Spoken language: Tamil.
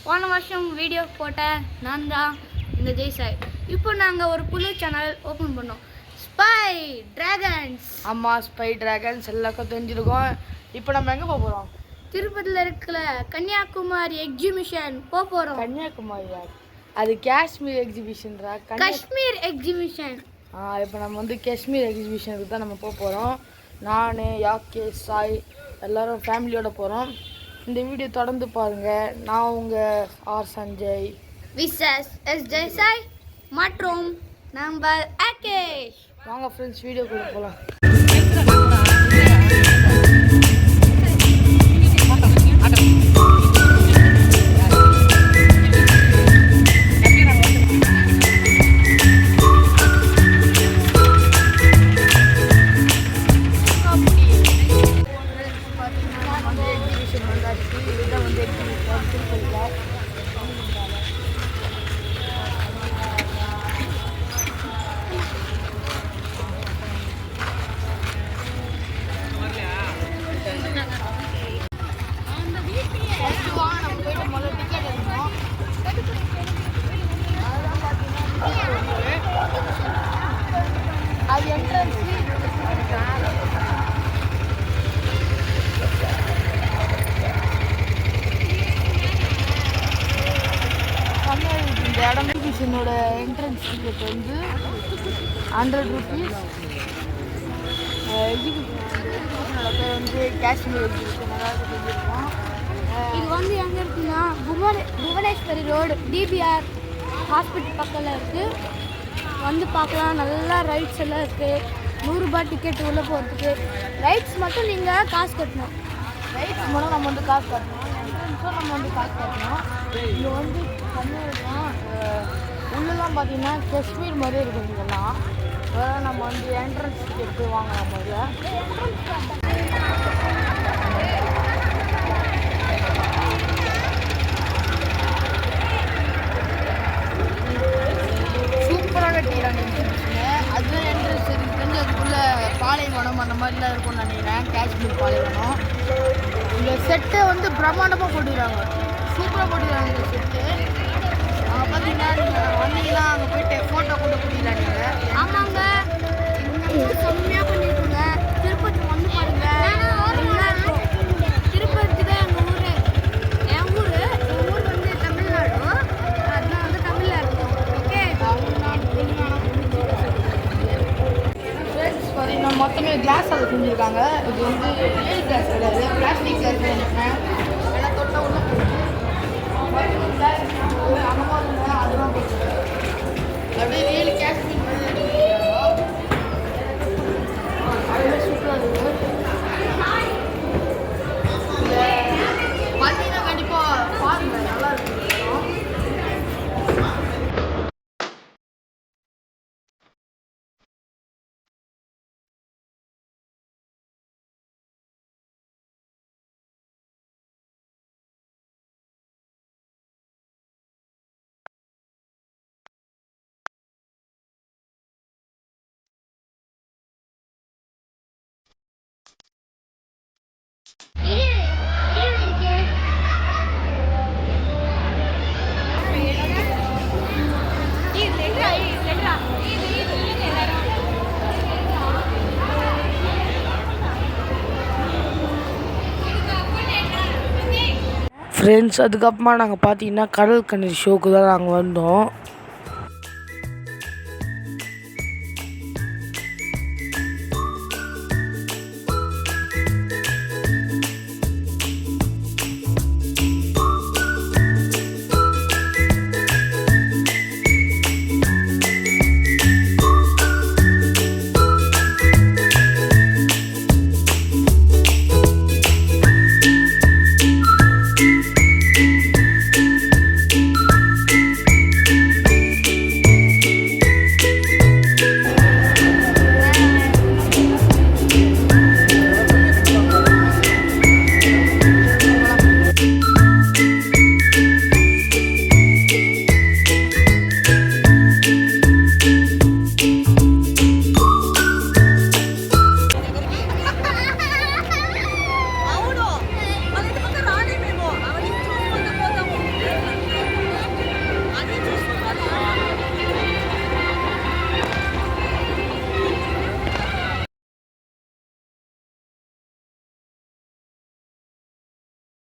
போன வருஷம் வீடியோ போட்ட நான் தான் இந்த ஜெய்சாய். இப்போ நாங்கள் ஒரு புது சேனல் ஓப்பன் பண்ணோம், ஸ்பை டிராகன்ஸ். ஆமாம், ஸ்பை டிராகன்ஸ் எல்லாருக்கும் தெரிஞ்சிருக்கோம். இப்போ நம்ம எங்கே போக போகிறோம்? திருப்பதியில் இருக்கிற கன்னியாகுமரி எக்ஸிபிஷன் போக போகிறோம். கன்னியாகுமரியா? அது காஷ்மீர் எக்ஸிபிஷன்ரா. காஷ்மீர் எக்ஸிபிஷன். இப்போ நம்ம வந்து காஷ்மீர் எக்ஸிபிஷனுக்கு தான் நம்ம போக போகிறோம். நான், யாக்கே, சாய் எல்லோரும் ஃபேமிலியோடு போகிறோம். இந்த வீடியோ தொடர்ந்து பாருங்கள். நான் உங்கள் R Sanjay, versus S Jaisai மற்றும் நம்பர் ஆகேஷ். வாங்க ஃப்ரெண்ட்ஸ், வீடியோக்குள்ளே போகலாம். இந்த இடம் எக்ஸிபிஷனோட என்ட்ரன்ஸ் டிக்கெட் வந்து 100 rupees. எக்ஸிபிஷனோட பேர் வந்து காஷ்மீர் எக்ஸிபிஷன். அதாவது செஞ்சுருக்கோம். இது வந்து எங்கே இருக்குன்னா புவனேஸ்வரி ரோடு டிபிஆர் ஹாஸ்பிட்டல் பக்கத்தில் இருக்குது. வந்து பார்க்கலாம். நல்லா ரைட்ஸ் எல்லாம் இருக்குது. 100 ரூபாய் டிக்கெட் உள்ளே போகிறதுக்கு. ரைட்ஸ் மட்டும் நீங்கள் காசு கட்டணும். ரைட்ஸ் மட்டும் நம்ம வந்து காசு கட்டணும். என்ட்ரன்ஸும் நம்ம வந்து காசு கட்டணும். இங்கே வந்து கம்மியாக உள்ளெல்லாம் பார்த்தீங்கன்னா காஷ்மீர் மாதிரி இருக்கும். இதெல்லாம் வேறு நம்ம வந்து என்ட்ரன்ஸ் டிக்கெட் வாங்கலாம். முதல்ல சூப்பராக கட்டிக்கிறாங்க எக்ஸிபிஷனு. அதுதான் என்ட்ரன்ஸ் தெரிஞ்சு அதுக்குள்ளே பாலைவனம் அந்த மாதிரிலாம் இருக்கும்னு நினைக்கிறேன். காஷ்மீர் பாலைவனம். இந்த செட்டை வந்து பிரம்மாண்டமாக போட்டுக்கிறாங்க. சூப்பராக போட்டுக்கிறாங்க இந்த செட்டு. அங்கே பார்த்தீங்கன்னா நீங்கள் வந்தீங்கன்னா அங்கே போயிட்டு ஃபோட்டோ கூட பிடிக்கலாம் நீங்கள். ஆமாங்க, செம்மையாக பண்ணியிருக்கோங்க. திருப்பதி வந்து பாருங்க. திருப்பதி தான் எங்கள் ஊர். என் ஊர் வந்து தமிழ்நாடு. அதுதான் வந்து தமிழில் இருக்கும். ஓகே, பார்த்தீங்கன்னா மொத்தமே கிளாஸ் அதை செஞ்சுருக்காங்க. இது வந்து ரியல் கிளாஸ் கிடையாது, பிளாஸ்டிக் கிளாஸ் நினைக்கிறேன். ஏன்னா தொட்டால் உள்ள போயிடுச்சு. அதெல்லாம் போயிடுச்சு. அப்படியே ரியல் காஷ்மீர் மாதிரி அதுவே சூப்பராக இருக்குது. பார்த்தீங்கன்னா கண்டிப்பாக பாருங்கள், நல்லா இருக்குது. ஃப்ரெண்ட்ஸ், அதுக்கப்புறமா நாங்கள் பார்த்தீங்கன்னா கடல் கண்ணீர் ஷோக்கு தான் நாங்கள் வந்தோம்.